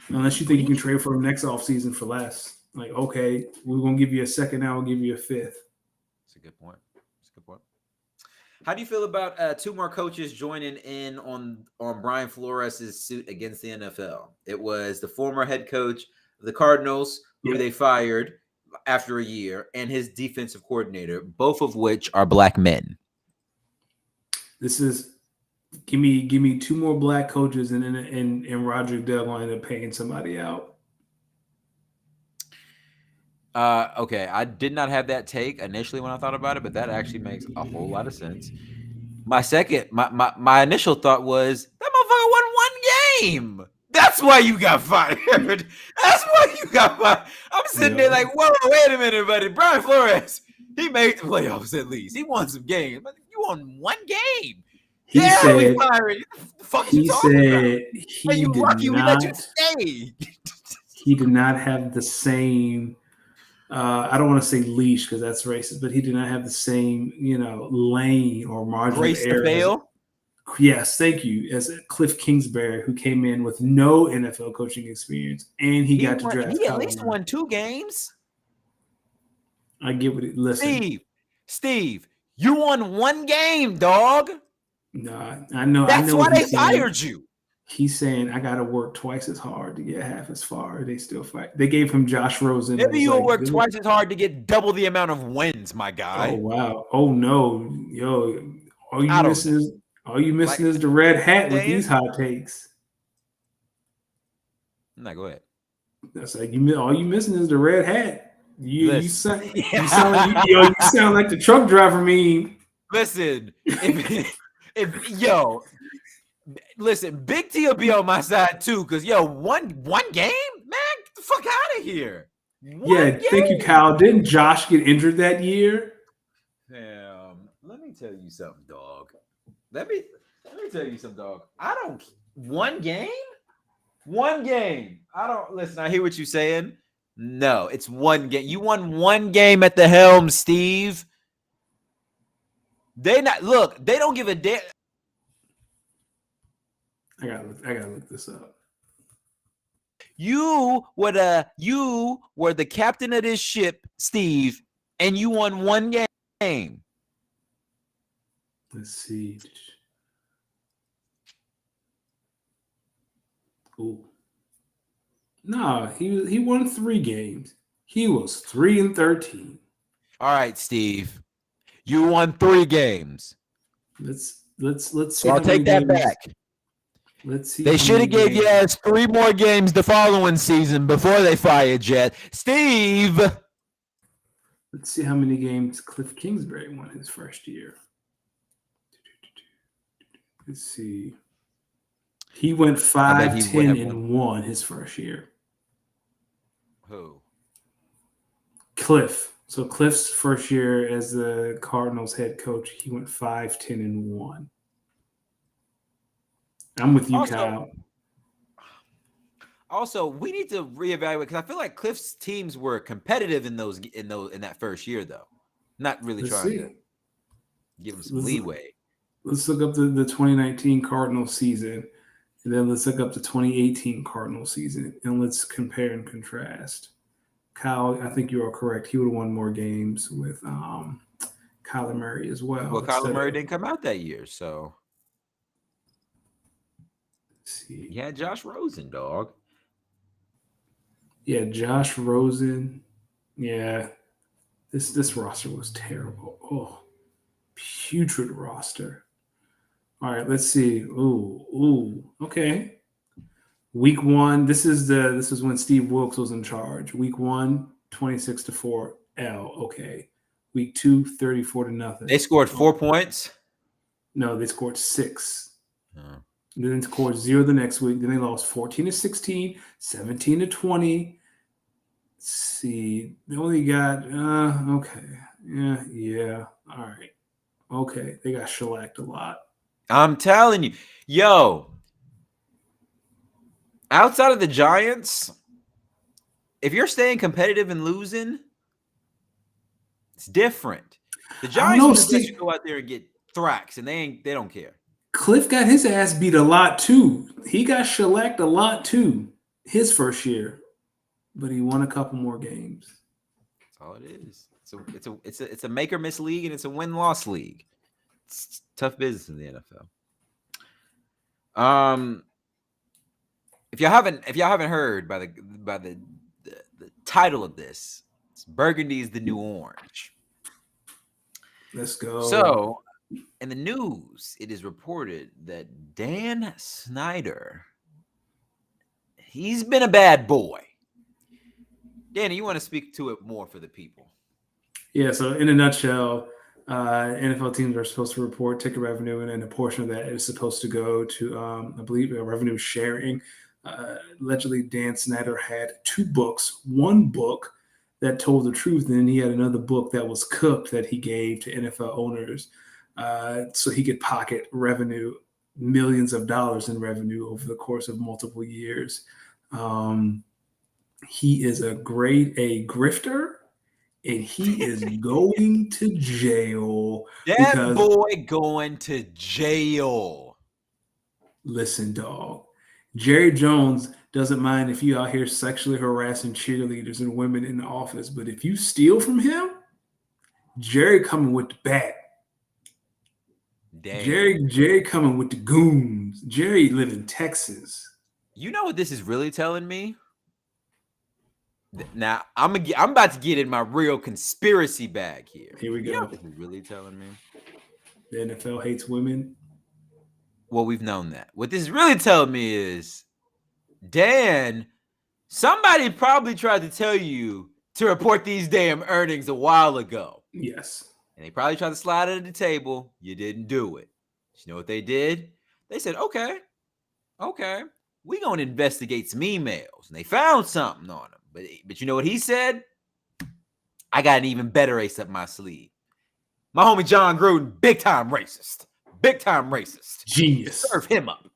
Unless you think you can trade for him next offseason for less. Like, okay, we're gonna give you a second now, we'll give you a fifth. That's a good point. How do you feel about two more coaches joining in on Brian Flores' suit against the NFL? It was the former head coach of the Cardinals, who they fired after a year, and his defensive coordinator, both of which are black men. This is give me two more black coaches, and Roger Goodell will end up paying somebody out. Okay, I did not have that take initially when I thought about it, but that actually makes a whole lot of sense. My initial thought was that motherfucker won one game. That's why you got fired. That's why you got fired. I'm sitting there like, whoa, wait a minute, buddy. Brian Flores, he made the playoffs at least. He won some games, but you won one game. He said, we fired you. The fuck you talking about? He you did lucky not, we let you stay. He did not have the same. I don't want to say leash because that's racist, but he did not have the same, lane or margin Grace of error. To fail? Yes, thank you. As Cliff Kingsbury, who came in with no NFL coaching experience, and he got to draft. He at least won 2 games. I get what it. Listen, Steve, you won 1 game, dog. Nah, I know. That's why they fired you. He's saying I got to work twice as hard to get half as far. They still fight. They gave him Josh Rosen. Maybe you'll work twice as hard to get double the amount of wins, my guy. Oh wow! Oh no, yo, all you missing is the red hat with these hot takes. No, go ahead. That's like all you missing is the red hat. You sound like the truck driver meme. Listen, listen, Big T will be on my side too, because one game, man, get the fuck out of here. Thank you, Kyle. Didn't Josh get injured that year? Damn. Let me tell you something, dog. Let me tell you something, dog. I don't. One game. I don't listen. I hear what you're saying. No, it's one game. You won 1 game at the helm, Steve. They don't give a damn. I gotta look this up. You were the captain of this ship, Steve, and you won 1 game. Let's see. Ooh. No, he won 3 games. He was 3-13. All right, Steve. You won 3 games. Let's see. So I'll take that back. Let's see. They should have gave you guys 3 more games the following season before they fired you. Steve. Let's see how many games Cliff Kingsbury won his first year. Let's see. He went 5-10-1 his first year. Who? Cliff. So Cliff's first year as the Cardinals head coach, he went 5-10-1. I'm with you, Kyle. Also, we need to reevaluate because I feel like Cliff's teams were competitive in that first year, though. Not really trying to give him some leeway. Let's look up the 2019 Cardinals season, and then let's look up the 2018 Cardinals season, and let's compare and contrast. Kyle, I think you are correct. He would have won more games with Kyler Murray as well. Well, Kyler Murray didn't come out that year, so. See. You had Josh Rosen, dog. Yeah, Josh Rosen. Yeah. This roster was terrible. Oh, putrid roster. All right, let's see. Ooh, okay. Week 1, this is when Steve Wilkes was in charge. Week 1, 26-4 L. Okay. Week 2, 34-0. They scored 4 points. No, they scored 6. Oh. Then they scored 0 the next week. Then they lost 14-16, 17-20. See, they only got okay. Yeah. All right. Okay. They got shellacked a lot. I'm telling you, yo. Outside of the Giants, if you're staying competitive and losing, it's different. The Giants will just go out there and get thracks, and they don't care. Cliff got his ass beat a lot too. He got shellacked a lot too his first year, but he won a couple more games. That's all it is. It's a make or miss league, and it's a win-loss league. It's tough business in the NFL. If y'all haven't heard by the title of this, it's Burgundy is the new orange. Let's go. So, in the news, it is reported that Dan Snyder, he's been a bad boy. Danny, you want to speak to it more for the people? Yeah, so in a nutshell, NFL teams are supposed to report ticket revenue, and a portion of that is supposed to go to, I believe, revenue sharing. Allegedly, Dan Snyder had 2 books. One book that told the truth, and then he had another book that was cooked that he gave to NFL owners so he could pocket revenue, millions of dollars in revenue over the course of multiple years. He is a grade A grifter, and he is going to jail. That boy going to jail. Listen, dog. Jerry Jones doesn't mind if you out here sexually harassing cheerleaders and women in the office, but if you steal from him, Jerry coming with the bat. Dang. Jerry coming with the goons. Jerry live in Texas. You know what this is really telling me? Now I'm about to get in my real conspiracy bag here. Here we go. You know what this is really telling me? The NFL hates women. Well, we've known that. What this is really telling me is, Dan, somebody probably tried to tell you to report these damn earnings a while ago. Yes. And they probably tried to slide it at the table. You didn't do it. You know what they did? They said, okay, we going to investigate some emails. And they found something on them. But you know what he said? I got an even better ace up my sleeve. My homie John Gruden, big time racist. Big time racist. Genius. Serve him up.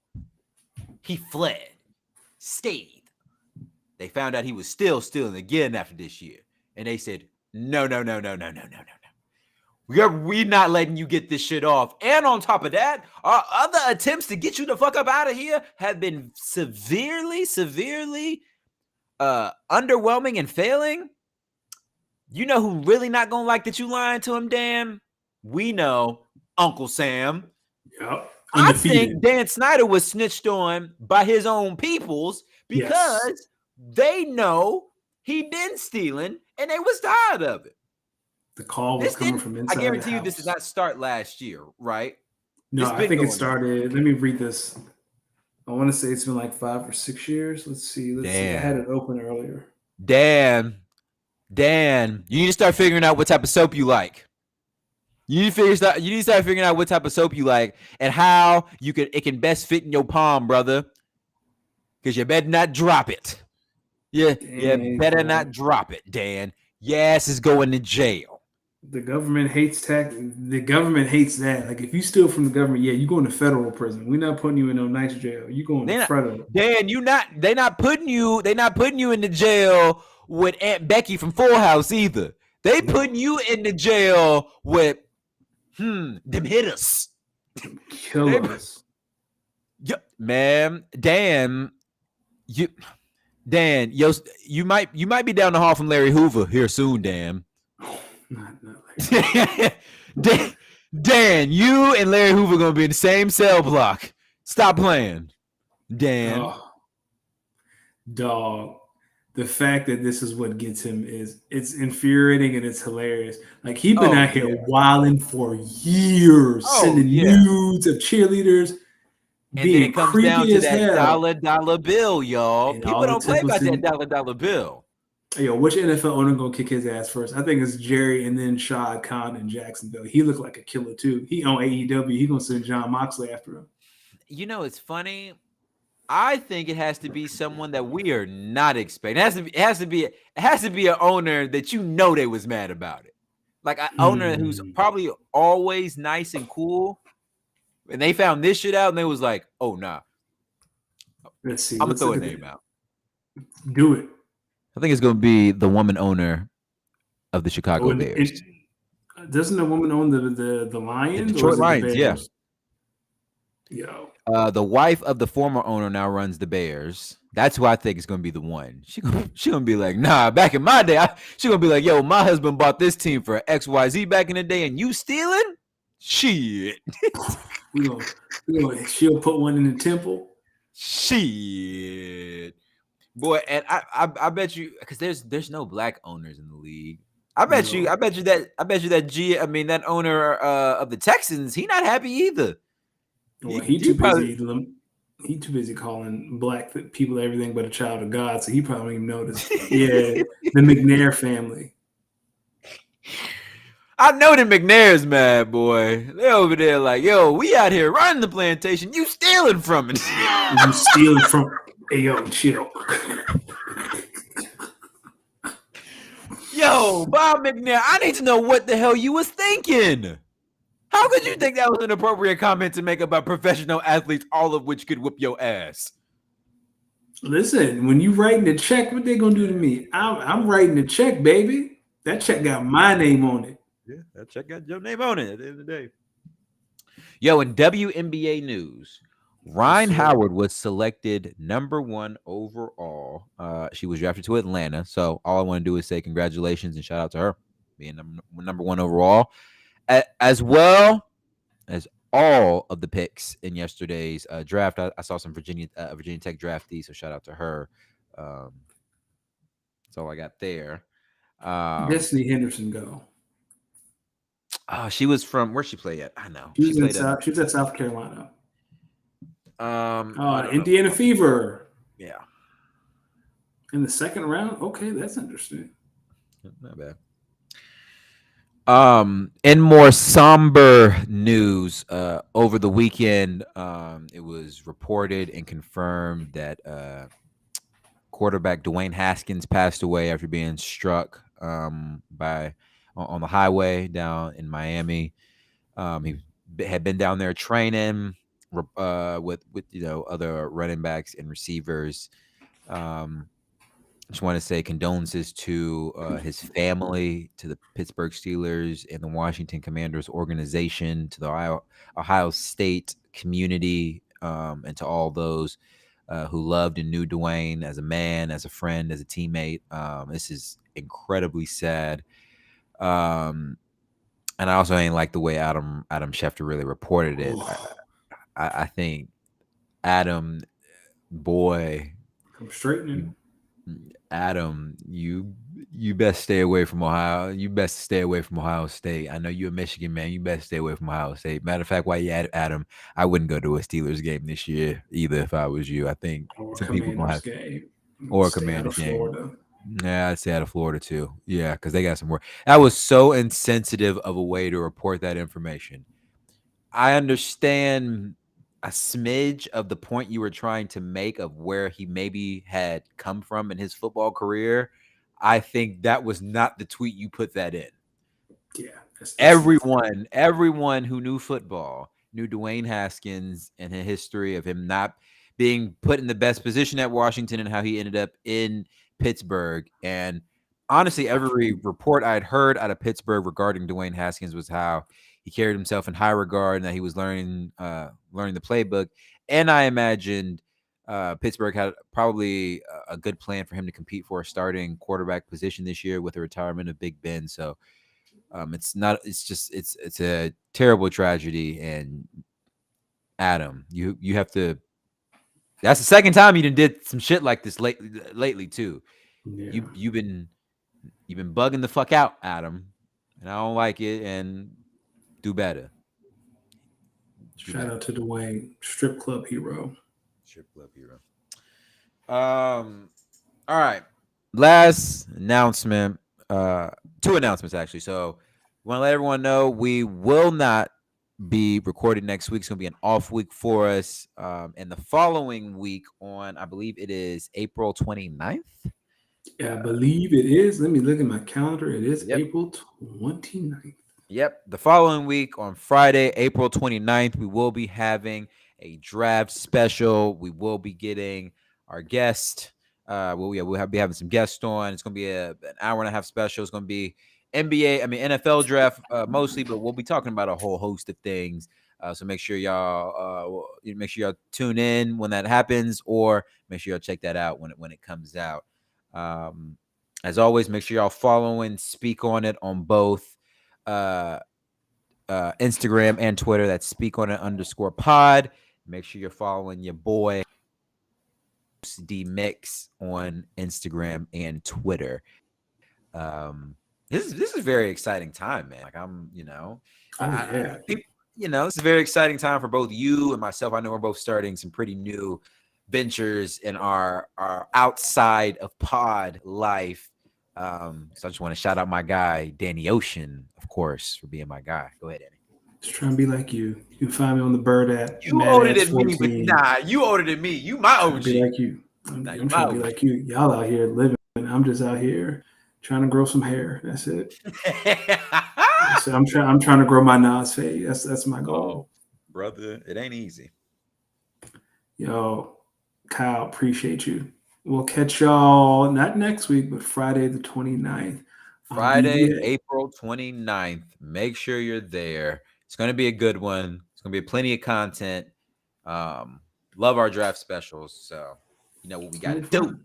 He fled. Scathed. They found out he was still stealing again after this year. And they said, no. We're not letting you get this shit off. And on top of that, our other attempts to get you the fuck up out of here have been severely underwhelming and failing. You know who really not gonna like that you lying to him, Dan? We know Uncle Sam. Yep. I think Dan Snyder was snitched on by his own peoples because they know he been stealing and they was tired of it. The call was coming from inside. I guarantee you this did not start last year, right? No, I think it started. Let me read this. I want to say it's been like 5 or 6 years. Let's see. I had it open earlier. Dan, you need to start figuring out what type of soap you like. You need to start figuring out what type of soap you like and how it can best fit in your palm, brother. Because you better not drop it. You better not drop it, Dan. Your ass is going to jail. The government hates tax. The government hates that. Like if you steal from the government, you're going to federal prison. We're not putting you in no nice jail. You're going to federal. Dan, they're not putting you in the jail with Aunt Becky from Full House either. They putting you in the jail with them hitters. Kill us. Yeah, man. Dan, you might be down the hall from Larry Hoover here soon, Dan. Not Larry. Dan, you and Larry Hoover gonna be in the same cell block. Stop playing, Dan. Oh, dog. The fact that this is what gets him it's infuriating and it's hilarious. Like he's been out here wilding for years, sending nudes of cheerleaders. And then being it comes down creepy to as that hell, dollar bill, y'all. and People all the don't play about that Templeton. dollar bill. Yo, which NFL owner gonna kick his ass first? I think it's Jerry, and then Shad Khan in Jacksonville. He looked like a killer too. He on AEW. He gonna send John Moxley after him. You know, it's funny. I think it has to be someone that we are not expecting. It has to be an owner that you know they was mad about it. Like an owner who's Hmm. probably always nice and cool. And they found this shit out and they was like, oh nah, Let's see. I'm gonna Let's throw look a at name that. out. Do it. I think it's gonna be the woman owner of the Oh, Chicago Bears. doesn't the woman own the The Lions, or Detroit is it the Lions, yeah. Bears? Yo, The wife of the former owner now runs the Bears. That's who I think is gonna be the one. She gonna be like, nah. Back in my day, she gonna be like, yo, my husband bought this team for XYZ back in the day, and you stealing? Shit, she'll put one in the temple. shit, boy. And I bet you because there's no black owners in the league. I bet you that owner of the Texans, he not happy either. Well, He probably he too busy calling black people everything but a child of God, so he probably don't even notice. Yeah, the McNair family. I know the McNair's mad, boy. They over there like, yo, we out here running the plantation. You stealing from it. You stealing from? Hey, yo, chill. Yo, Bob McNair, I need to know what the hell you was thinking. How could you think that was an appropriate comment to make about professional athletes, all of which could whip your ass? Listen, when you writing the check, what they gonna do to me? I'm writing the check, baby. That check got my name on it. Yeah, that check got your name on it at the end of the day. Yo, in WNBA news, Ryan Howard was selected #1 overall. She was drafted to Atlanta. So all I want to do is say congratulations and shout out to her being number 1 overall, as well as all of the picks in yesterday's draft. I saw some Virginia Tech draftees, so shout out to her. That's all I got there. Destiny Henderson go. She was from where she played at. I know She was at South Carolina. I don't Indiana know. Fever. Yeah, In the second round. Okay, that's interesting. not bad. In more somber news, over the weekend, it was reported and confirmed that quarterback Dwayne Haskins passed away after being struck on the highway down in Miami. He had been down there training with other running backs and receivers. Just want to say condolences to his family, to the Pittsburgh Steelers and the Washington Commanders organization, to the Ohio State community, and to all those who loved and knew Dwayne as a man, as a friend, as a teammate. This is incredibly sad. And I also ain't like the way Adam Schefter really reported it. I think Adam, boy, Come straightening. Adam, you best stay away from Ohio. You best stay away from Ohio State. I know you're a Michigan man. You best stay away from Ohio State. Matter of fact, while you at Adam, I wouldn't go to a Steelers game this year either if I was you. I think Or some people gonna have game. or a Stay out Commanders of game. Florida. Yeah, I'd say out of Florida too. Yeah, because they got some more. That was so insensitive of a way to report that information. I understand a smidge of the point you were trying to make of where he maybe had come from in his football career. I think that was not the tweet you put that in. Yeah. Everyone who knew football knew Dwayne Haskins and the history of him not being put in the best position at Washington and how he ended up in Pittsburgh. And honestly, every report I'd heard out of Pittsburgh regarding Dwayne Haskins was how he carried himself in high regard and that he was learning the playbook. And I imagined Pittsburgh had probably a good plan for him to compete for a starting quarterback position this year with the retirement of Big Ben. So it's a terrible tragedy. And Adam, you have to. That's the second time you did some shit like this lately too. Yeah. You've been bugging the fuck out, Adam, and I don't like it. And do better. Shout out to Dwayne, strip club hero. Strip club hero. All right. Last announcement. Two announcements actually. So we want to let everyone know we will not be recording next week. It's gonna be an off week for us. And the following week on, I believe it is April 29th. Yeah, I believe it is. Let me look at my calendar. It is Yep. April 29th. Yep. The following week on Friday, April 29th, we will be having a draft special. We will be getting our guest. We'll be having some guests on. It's going to be an hour and a half special. It's going to be NFL draft mostly, but we'll be talking about a whole host of things. So make sure y'all tune in when that happens, or make sure y'all check that out when it comes out. As always, make sure y'all follow and speak on it on both Instagram and Twitter. That's speak on it _pod. Make sure you're following your boy D Mix on Instagram and Twitter. This is a very exciting time, man. Like this is a very exciting time for both you and myself. I know we're both starting some pretty new ventures in our outside of pod life. So I just want to shout out my guy, Danny Ocean, of course, for being my guy. Go ahead, Danny. Just trying to be like you. You can find me on the Bird app. You older than me, but nah, you older than me. You my OG. Be like you. I'm trying to be like you. Y'all out here living. I'm just out here trying to grow some hair. That's it. So I'm trying to grow my Nas fade. That's my goal. Oh, brother, it ain't easy. Yo, Kyle, appreciate you. We'll catch y'all not next week, but Friday the 29th. Friday, April 29th. Make sure you're there. It's going to be a good one. It's going to be plenty of content. Love our draft specials. So, you know what we got to do.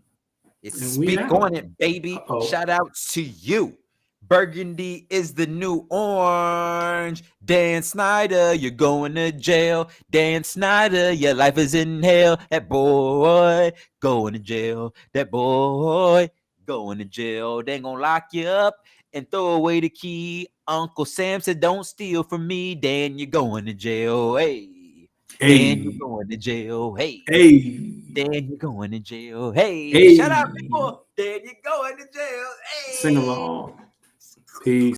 It's speak on it, baby. Shout out to you. Burgundy is the new orange. Dan Snyder, you're going to jail. Dan Snyder, your life is in hell. That boy going to jail. That boy going to jail. They ain't gonna lock you up and throw away the key. Uncle Sam said, don't steal from me. Dan, you're going to jail. Hey. Dan, you're going to jail. Hey. Dan, you're going to jail. Hey. Shout out people. Dan, you're going to jail. Hey. Sing along. Peace.